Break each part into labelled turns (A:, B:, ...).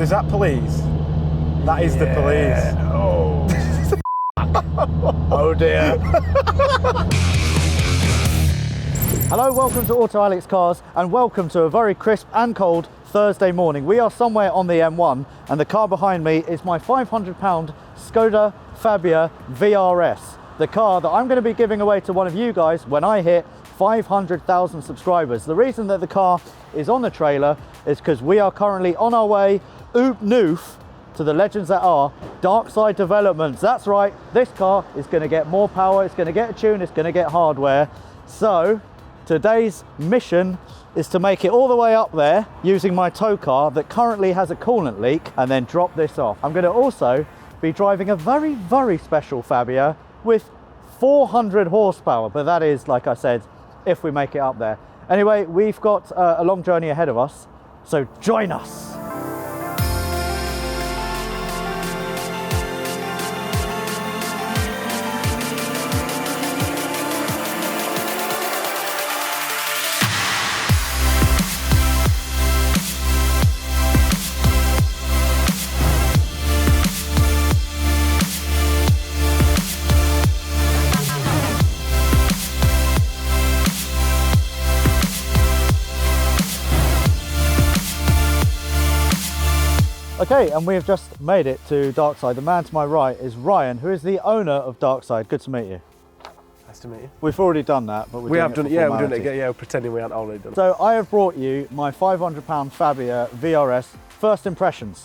A: Is that police? That is the police.
B: Oh. Oh dear.
C: Hello, welcome to Auto Alex Cars and welcome to a very crisp and cold Thursday morning. We are somewhere on the M1 and the car behind me is my £500 Skoda Fabia Vrs. The car that I'm going to be giving away to one of you guys when I hit 500,000 subscribers. The reason that the car is on the trailer is because we are currently on our way oop noof to the legends that are Darkside Developments. That's right, this car is going to get more power, it's going to get a tune, it's going to get hardware. So today's mission is to make it all the way up there using my tow car that currently has a coolant leak and then drop this off. I'm going to also be driving a very, very special Fabia with 400 horsepower, but that is, like I said, if we make it up there. Anyway, we've got a long journey ahead of us, so join us. Okay, and we have just made it to Darkside. The man to my right is Ryan, who is the owner of Darkside. Good to meet you.
A: Nice to meet you.
C: We've already done that, but
A: we have done it. Yeah, we're doing it again. Yeah, we're pretending we haven't already done it.
C: So I have brought you my £500 Fabia VRS. First impressions.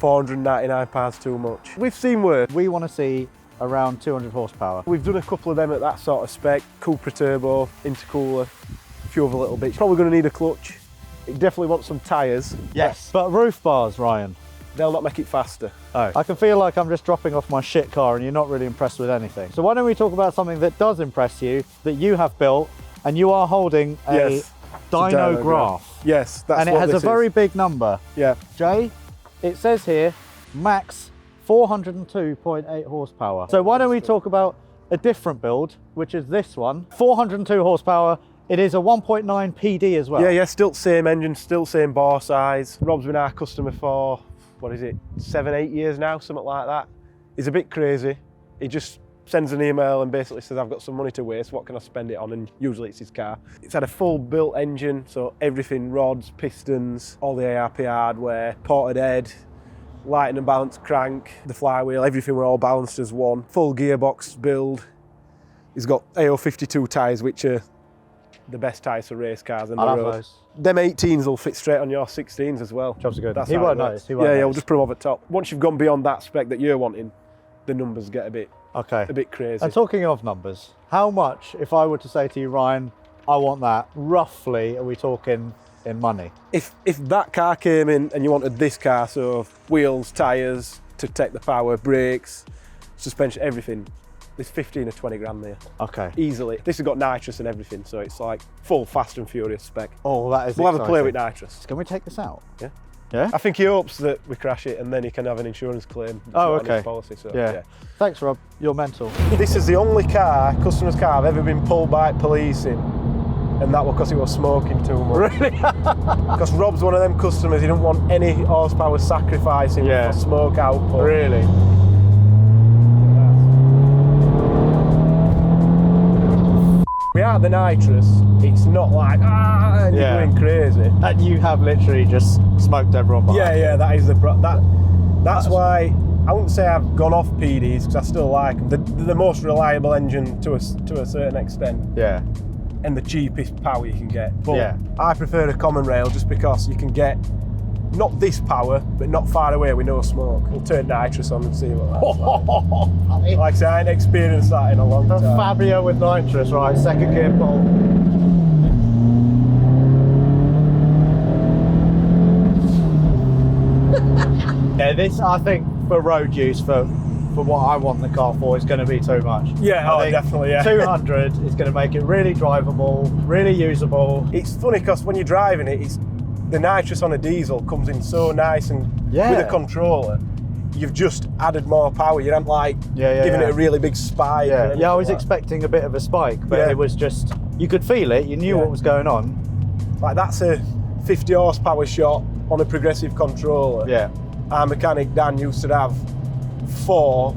A: £499 too much. We've seen worse.
C: We want to see around 200 horsepower.
A: We've done a couple of them at that sort of spec. Cupra turbo, intercooler, a few other little bits. Probably going to need a clutch. It definitely wants some tyres.
C: Yes. But roof bars, Ryan.
A: They'll not make it faster.
C: Oh. I can feel like I'm just dropping off my shit car and you're not really impressed with anything. So why don't we talk about something that does impress you, that you have built, and you are holding a dyno graph.
A: Yes, that's
C: and it has a very big number.
A: Yeah.
C: Jay, it says here, max 402.8 horsepower. So why don't we talk about a different build, which is this one. 402 horsepower. It is a 1.9 PD as well.
A: Yeah, still same engine, still same bore size. Rob's been our customer for, what is it, 7-8 years now, something like that. He's a bit crazy. He just sends an email and basically says, I've got some money to waste, what can I spend it on? And usually it's his car. It's had a full built engine, so everything, rods, pistons, all the ARP hardware, ported head, lighting and balanced crank, the flywheel, everything were all balanced as one. Full gearbox build. He's got AO52 tyres, which are the best tyres for race cars on the road.
C: Those.
A: Them 18s will fit straight on your 16s as well.
C: Jobs are good.
A: That's
C: he won't notice.
A: Yeah, we'll just put them over the top. Once you've gone beyond that spec that you're wanting, the numbers get a bit crazy.
C: And talking of numbers, how much, if I were to say to you, Ryan, I want that, roughly are we talking in money?
A: If that car came in and you wanted this car, so wheels, tyres to take the power, brakes, suspension, everything, there's 15 or 20 grand there.
C: Okay.
A: Easily. This has got nitrous and everything, so it's like full Fast and Furious spec.
C: Oh, that is
A: We'll
C: exciting.
A: have a play with nitrous.
C: Can we take this out?
A: Yeah.
C: Yeah?
A: I think he hopes that we crash it and then he can have an insurance claim.
C: Oh,
A: on
C: okay.
A: his policy, so,
C: Yeah. Thanks, Rob. You're mental.
A: This is the only customer's car I've ever been pulled by police in, and that was because he was smoking too much.
C: Really?
A: Because Rob's one of them customers, he don't want any horsepower sacrificing for smoke output.
C: Really?
A: Without the nitrous, it's not like, and you're going crazy.
C: And you have literally just smoked everyone behind.
A: Yeah, that is that's why I wouldn't say I've gone off PDs, because I still like them. They're the most reliable engine to a certain extent.
C: Yeah.
A: And the cheapest power you can get. But
C: yeah.
A: I prefer a common rail just because you can get not this power, but not far away with no smoke. We'll turn nitrous on and see what that's like. Like I say, I ain't experienced that in a long time.
C: Fabia with nitrous, right? Second gear pull. Yeah, this I think for road use, for what I want the car for, is going to be too much.
A: Yeah, I think definitely. Yeah.
C: 200 is going to make it really drivable, really usable.
A: It's funny because when you're driving it, the nitrous on a diesel comes in so nice, and with a controller, you've just added more power. You haven't giving it a really big spike.
C: Yeah, I was expecting a bit of a spike, but it was just, you could feel it, you knew what was going on.
A: Like that's a 50 horsepower shot on a progressive controller.
C: Yeah.
A: Our mechanic Dan used to have 4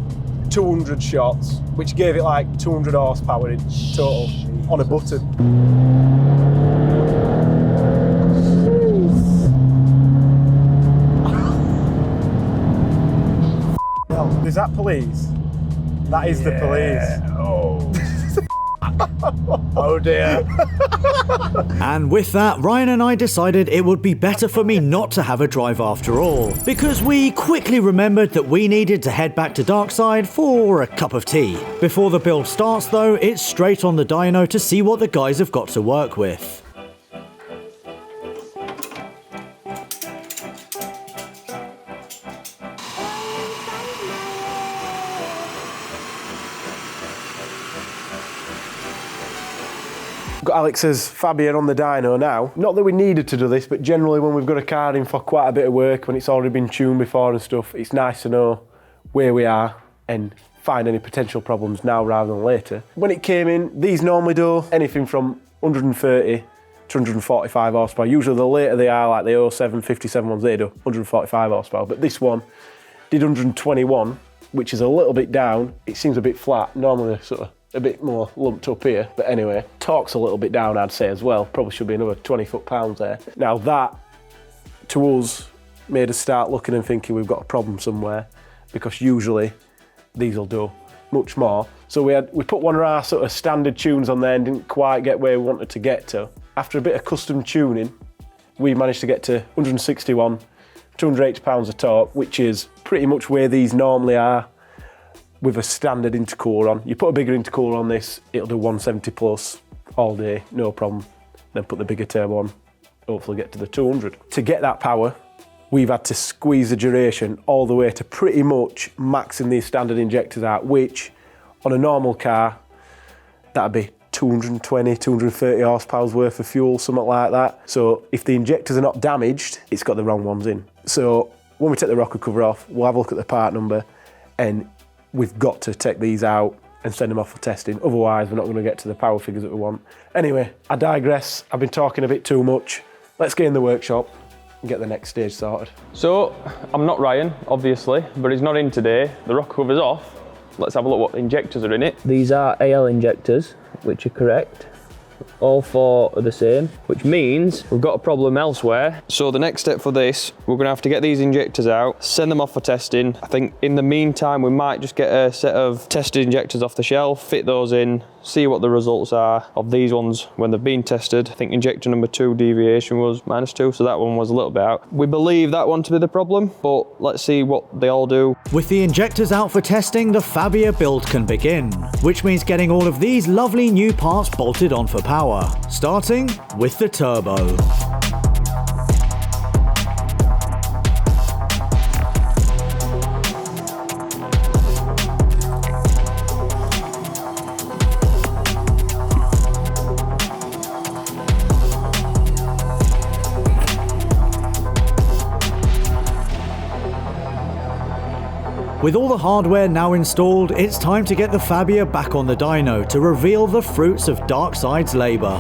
A: 200 shots, which gave it like 200 horsepower in total on a button. Is that police? That is the police.
C: Oh. Oh dear.
B: And with that, Ryan and I decided it would be better for me not to have a drive after all, because we quickly remembered that we needed to head back to Darkside for a cup of tea. Before the build starts though, it's straight on the dyno to see what the guys have got to work with.
A: Got Alex's Fabia on the dyno now. Not that we needed to do this, but generally when we've got a car in for quite a bit of work, when it's already been tuned before and stuff, it's nice to know where we are and find any potential problems now rather than later. When it came in, these normally do anything from 130 to 145 horsepower. Usually the later they are, like the 07, 57 ones, they do 145 horsepower. But this one did 121, which is a little bit down. It seems a bit flat. Normally sort of a bit more lumped up here, but anyway, torque's a little bit down, I'd say, as well. Probably should be another 20 foot-pounds there. Now that, to us, made us start looking and thinking we've got a problem somewhere, because usually these will do much more. So we put one of our sort of standard tunes on there and didn't quite get where we wanted to get to. After a bit of custom tuning, we managed to get to 161, 280 pounds of torque, which is pretty much where these normally are with a standard intercooler on. You put a bigger intercooler on this, it'll do 170 plus all day, no problem. Then put the bigger turbo on, hopefully get to the 200. To get that power, we've had to squeeze the duration all the way to pretty much maxing these standard injectors out, which on a normal car, that'd be 220, 230 horsepower's worth of fuel, something like that. So if the injectors are not damaged, it's got the wrong ones in. So when we take the rocker cover off, we'll have a look at the part number, and we've got to take these out and send them off for testing. Otherwise, we're not going to get to the power figures that we want. Anyway, I digress. I've been talking a bit too much. Let's get in the workshop and get the next stage sorted.
D: So, I'm not Ryan, obviously, but he's not in today. The rocker cover's off. Let's have a look what injectors are in it. These are AL injectors, which are correct. All 4 are the same, which means we've got a problem elsewhere. So the next step for this, we're gonna have to get these injectors out, send them off for testing. I think in the meantime, we might just get a set of tested injectors off the shelf, fit those in, see what the results are of these ones when they've been tested. I think injector number 2 deviation was -2, so that one was a little bit out. We believe that one to be the problem, but let's see what they all do.
B: With the injectors out for testing, the Fabia build can begin, which means getting all of these lovely new parts bolted on for power, starting with the turbo. With all the hardware now installed, it's time to get the Fabia back on the dyno to reveal the fruits of Darkside's labour.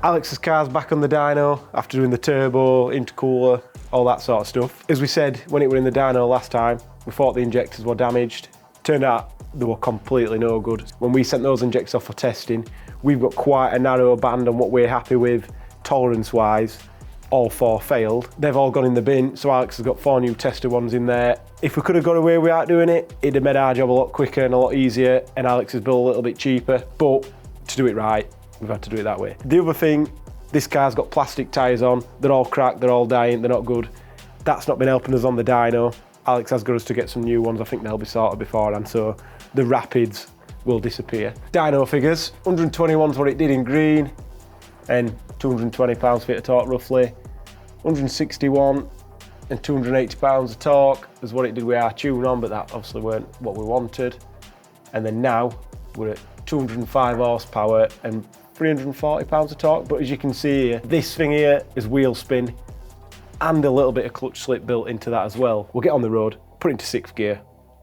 A: Alex's car's back on the dyno after doing the turbo, intercooler, all that sort of stuff. As we said when it were in the dyno last time, we thought the injectors were damaged. Turned out they were completely no good. When we sent those injectors off for testing, we've got quite a narrow band on what we're happy with, tolerance-wise. All 4 failed. They've all gone in the bin, so Alex has got 4 new tester ones in there. If we could have got away without doing it, it'd have made our job a lot quicker and a lot easier, and Alex's bill a little bit cheaper. But to do it right, we've had to do it that way. The other thing, this car's got plastic tyres on. They're all cracked, they're all dying, they're not good. That's not been helping us on the dyno. Alex has got us to get some new ones. I think they'll be sorted beforehand, so the rapids will disappear. Dyno figures, 121's what it did in green, and 220 pounds-feet of torque roughly. 161 and 280 pounds of torque is what it did with our tune on, but that obviously weren't what we wanted. And then now we're at 205 horsepower and 340 pounds of torque. But as you can see here, this thing here is wheel spin. and a little bit of clutch slip built into that as well. We'll get on the road, put it into 6th gear,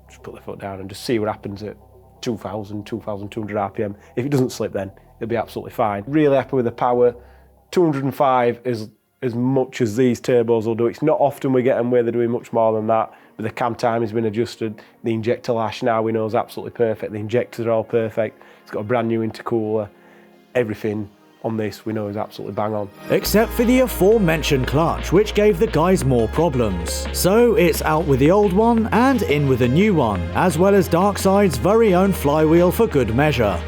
A: just put the foot down and just see what happens at 2,000, 2,200 RPM. If it doesn't slip then, it'll be absolutely fine. Really happy with the power. 205 is as much as these turbos will do. It's not often we get them where they're doing much more than that, but the cam time has been adjusted. The injector lash now we know is absolutely perfect. The injectors are all perfect. It's got a brand new intercooler. Everything on this we know is absolutely bang on.
B: Except for the aforementioned clutch, which gave the guys more problems. So it's out with the old one and in with a new one, as well as Darkside's very own flywheel for good measure.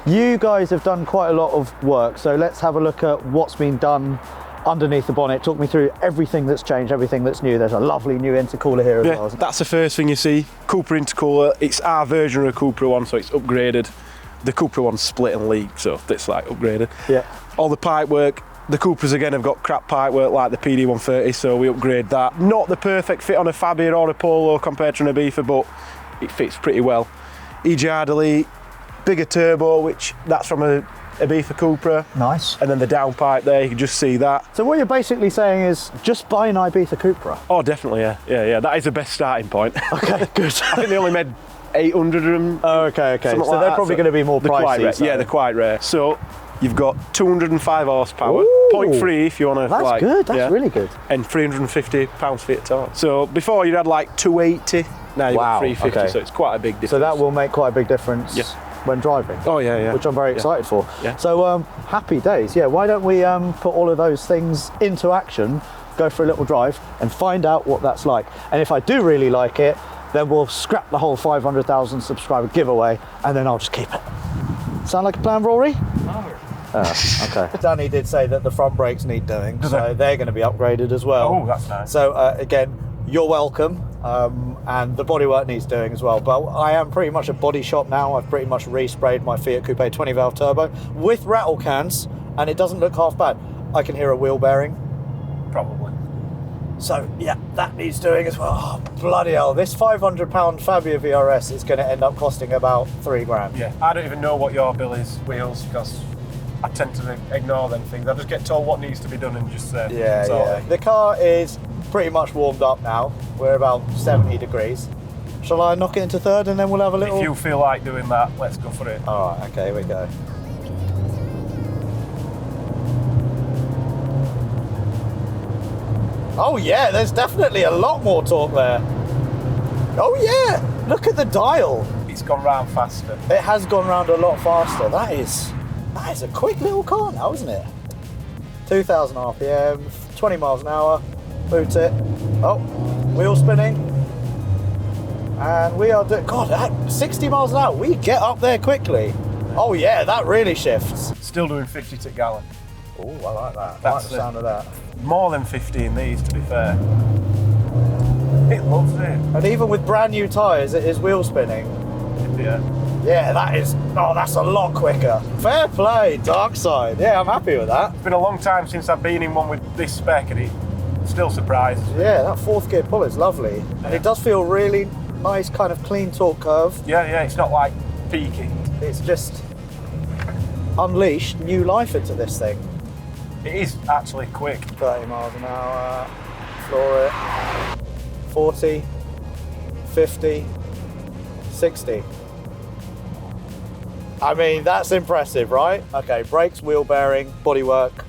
C: You guys have done quite a lot of work, so let's have a look at what's been done underneath the bonnet. Talk me through everything that's changed, everything that's new. There's a lovely new intercooler here as well.
A: That's the first thing you see. Cooper intercooler. It's our version of the Cooper one, so it's upgraded. The Cooper one's split and leaked, so it's like upgraded.
C: Yeah.
A: All the pipe work. The Coopers again have got crap pipe work like the PD130, so we upgrade that. Not the perfect fit on a Fabia or a Polo compared to an Ibiza, but it fits pretty well. EGR delete. Bigger turbo, which that's from a Ibiza Cupra.
C: Nice.
A: And then the downpipe there, you can just see that.
C: So what you're basically saying is just buy an Ibiza Cupra?
A: Oh, definitely, yeah. That is the best starting point.
C: Okay, good.
A: I think they only made 800 of them.
C: Oh, okay. So
A: like
C: they're probably going to be more pricey.
A: So. Yeah, they're quite rare. So you've got 205 horsepower, 0.3 if you want to.
C: That's good. That's really good.
A: And 350 pounds-feet of torque. So before you'd had like 280. Now you've got 350. So it's quite a big difference.
C: So that will make quite a big difference.
A: Yeah.
C: When driving.
A: Oh yeah.
C: Which I'm very excited for.
A: Yeah.
C: So happy days. Yeah, why don't we put all of those things into action, go for a little drive and find out what that's like. And if I do really like it, then we'll scrap the whole 500,000 subscriber giveaway and then I'll just keep it. Sound like a plan, Rory? Okay. Danny did say that the front brakes need doing, so they're going to be upgraded as well.
A: Oh, that's nice.
C: So again, you're welcome. And the bodywork needs doing as well, but I am pretty much a body shop now. I've pretty much resprayed my Fiat Coupe 20 valve turbo with rattle cans and it doesn't look half bad. I can hear a wheel bearing.
A: Probably.
C: So yeah, that needs doing as well. Oh, bloody hell, this £500 Fabia VRS is going to end up costing about £3 grand.
A: Yeah, I don't even know what your bill is, wheels, because I tend to ignore them things. I just get told what needs to be done and just
C: yeah. The car is pretty much warmed up now. We're about 70 degrees. Shall I knock it into third and then we'll have a little...
A: If you feel like doing that, let's go for it.
C: All right, okay, here we go. Oh yeah, there's definitely a lot more torque there. Oh yeah, look at the dial.
A: It's gone round faster.
C: It has gone round a lot faster. That is a quick little car now, isn't it? 2,000 RPM, 20 miles an hour. Boot it. Oh, wheel spinning. And we are doing, God, at 60 miles an hour, we get up there quickly. Oh yeah, that really shifts.
A: Still doing 50 to gallon.
C: Oh, I like that.
A: That's
C: I like the sound of that.
A: More than 50 in these, to be fair. It loves it.
C: And even with brand new tyres, it is wheel spinning.
A: Yeah.
C: Yeah, that's a lot quicker. Fair play, Darkside. Yeah, I'm happy with that.
A: It's been a long time since I've been in one with this spec and it still surprises me.
C: Yeah, that 4th gear pull is lovely. And it does feel really nice, kind of clean torque curve.
A: Yeah, it's not like peaky.
C: It's just unleashed new life into this thing.
A: It is actually quick.
C: 30 miles an hour, floor it, 40, 50, 60. I mean, that's impressive, right? Okay, brakes, wheel bearing, bodywork,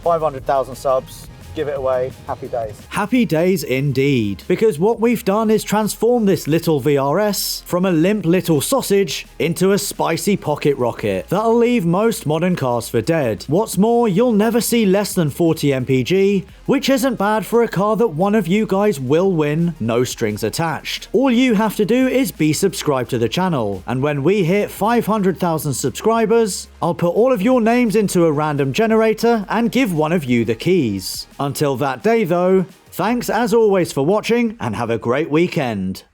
C: 500,000 subs, give it away, happy days.
B: Happy days indeed, because what we've done is transform this little VRS from a limp little sausage into a spicy pocket rocket that'll leave most modern cars for dead. What's more, you'll never see less than 40 mpg, which isn't bad for a car that one of you guys will win, no strings attached. All you have to do is be subscribed to the channel, and when we hit 500,000 subscribers, I'll put all of your names into a random generator and give one of you the keys. Until that day though, thanks as always for watching and have a great weekend.